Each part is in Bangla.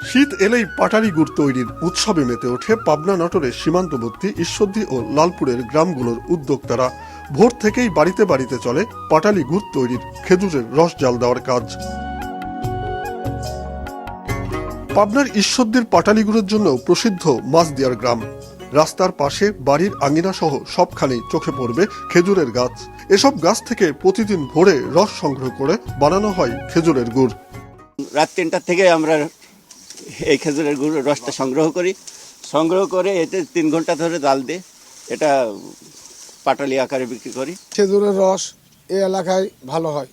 শীত এলেই পাটালি গুড় তৈরির উৎসবে মেতে ওঠে পাবনা নাটোরের সীমান্তবর্তী ঈশ্বরদী ও লালপুরের গ্রামগুলোর উদ্যোক্তারা। ভোর থেকেই বাড়িতে বাড়িতে চলে পাটালি গুড় তৈরির খেজুরের রস জাল দেওয়ার কাজ। পাবনার ঈশ্বরদীর পাটালি গুড়ের জন্য প্রসিদ্ধ মাছদিয়ার গ্রাম। রাস্তার পাশে বাড়ির আঙিনা সহ সবখানেই চোখে পড়বে খেজুরের গাছ। এসব গাছ থেকে প্রতিদিন ভোরে রস সংগ্রহ করে বানানো হয় খেজুরের গুড়। রাত ৩টার থেকে আমরা এই খেজুরের গুড়ের রসটা সংগ্রহ করে এতে ৩ ঘন্টা ধরে জাল দিয়ে এটা পাটালি আকারে বিক্রি করি। খেজুরের রস এই এলাকায় ভালো হয়।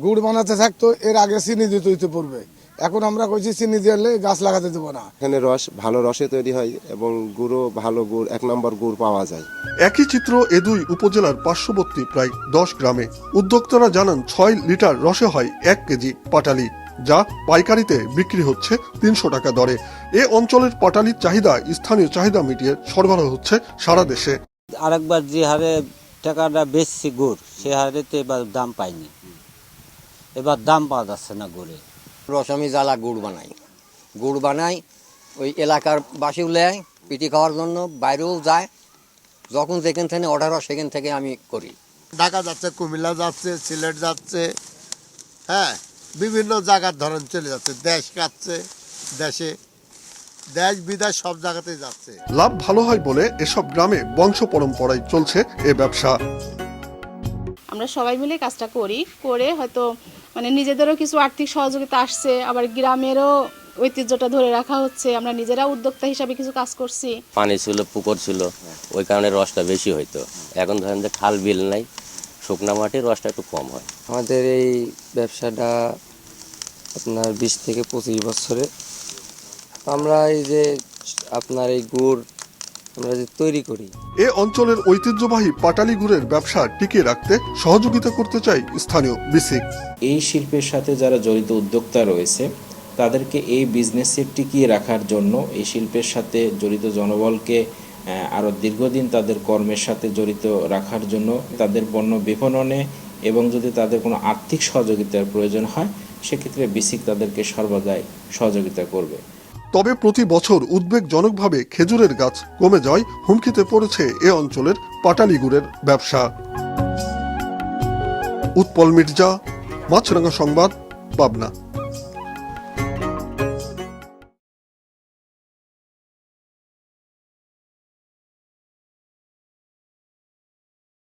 গুড় বানাতে থাকতো এর আগে চিনি দিতে হইতে পড়বে, এখন আমরা কইছি চিনি দিলে গাছ লাগাতে দেবো না। এখানে রস ভালো রসে তৈরি হয় এবং গুড়ও ভালো গুড়, 1 নম্বর গুড় পাওয়া যায়। একই চিত্র এ দুই উপজেলার পার্শ্ববর্তী প্রায় 10 গ্রামে। উদ্যোক্তারা জানান 6 লিটার রসে হয় 1 কেজি পাটালি, যা পাইকারিতে বিক্রি হচ্ছে 300 টাকা দরে। এ অঞ্চলের পাটালির চাহিদা স্থানীয় চাহিদা মিটিয়ে সরবরাহ হচ্ছে সারা দেশে। আরেকবার যে হারে টাকাটা বেচছি গুড়, সে হারে তো এবার দাম পাইনি, এবার দাম পাওয়া যাচ্ছে না গুড়ে। রস আমি জ্বালা গুড় বানাই ওই এলাকার বাসিও নেয় পিঠি খাওয়ার জন্য, বাইরেও যায়। যখন যেখান থেকে অর্ডার হয় সেখান থেকে আমি করি। ঢাকা যাচ্ছে, কুমিল্লা যাচ্ছে, সিলেট যাচ্ছে, হ্যাঁ বিভিন্ন জায়গার ধরন চলে যাচ্ছে। দেশ কাটছে, দেশ বিদেশ সব জায়গাতেই যাচ্ছে। লাভ ভালো হয় বলে এসব গ্রামে বংশ পরম্পরায় চলছে এ ব্যবসা। আমরা সবাই মিলে কাজটা করে হয়তো নিজেদেরও কিছু আর্থিক সহযোগিতা আসছে, আবার গ্রামেরও ঐতিহ্যটা ধরে রাখা হচ্ছে। আমরা নিজেরা উদ্যোক্তা হিসাবে কিছু কাজ করছি। পানি ছিল, পুকুর ছিল, ওই কারণে রসটা বেশি হইতো। এখন ধরেন যে খাল বিল নাই, শুকনা মাটির রসটা একটু কম হয়। আমাদের এই ব্যবসাটা আপনার 20 থেকে 25 বছরে। আমরা এই যে আপনার এই গুড় আমরা যে তৈরি করি, এ অঞ্চলের ঐতিহ্যবাহী পাটালি গুড়ের ব্যবসা টিকিয়ে রাখতে সহযোগিতা করতে চাই স্থানীয় বিসিক। এই শিল্পের সাথে যারা জড়িত উদ্যোক্তা রয়েছে তাদেরকে এই বিজনেসে টিকিয়ে রাখার জন্য, এই শিল্পের সাথে জড়িত জনবলকে আরও দীর্ঘদিন তাদের কর্মের সাথে জড়িত রাখার জন্য তাদের পণ্য বিপণনে এবং যদি তাদের কোনো আর্থিক সহযোগিতার প্রয়োজন হয় সেক্ষেত্রে বিসিক তাদেরকে সর্বদাই সহযোগিতা করবে। তবে প্রতি বছর উদ্বেগজনকভাবে খেজুরের গাছ কমে যাওয়ায় হুমকিতে পড়েছে এ অঞ্চলের পাটালি গুড়ের ব্যবসা। উৎপল মির্জা, মাছরাঙা সংবাদ, পাবনা।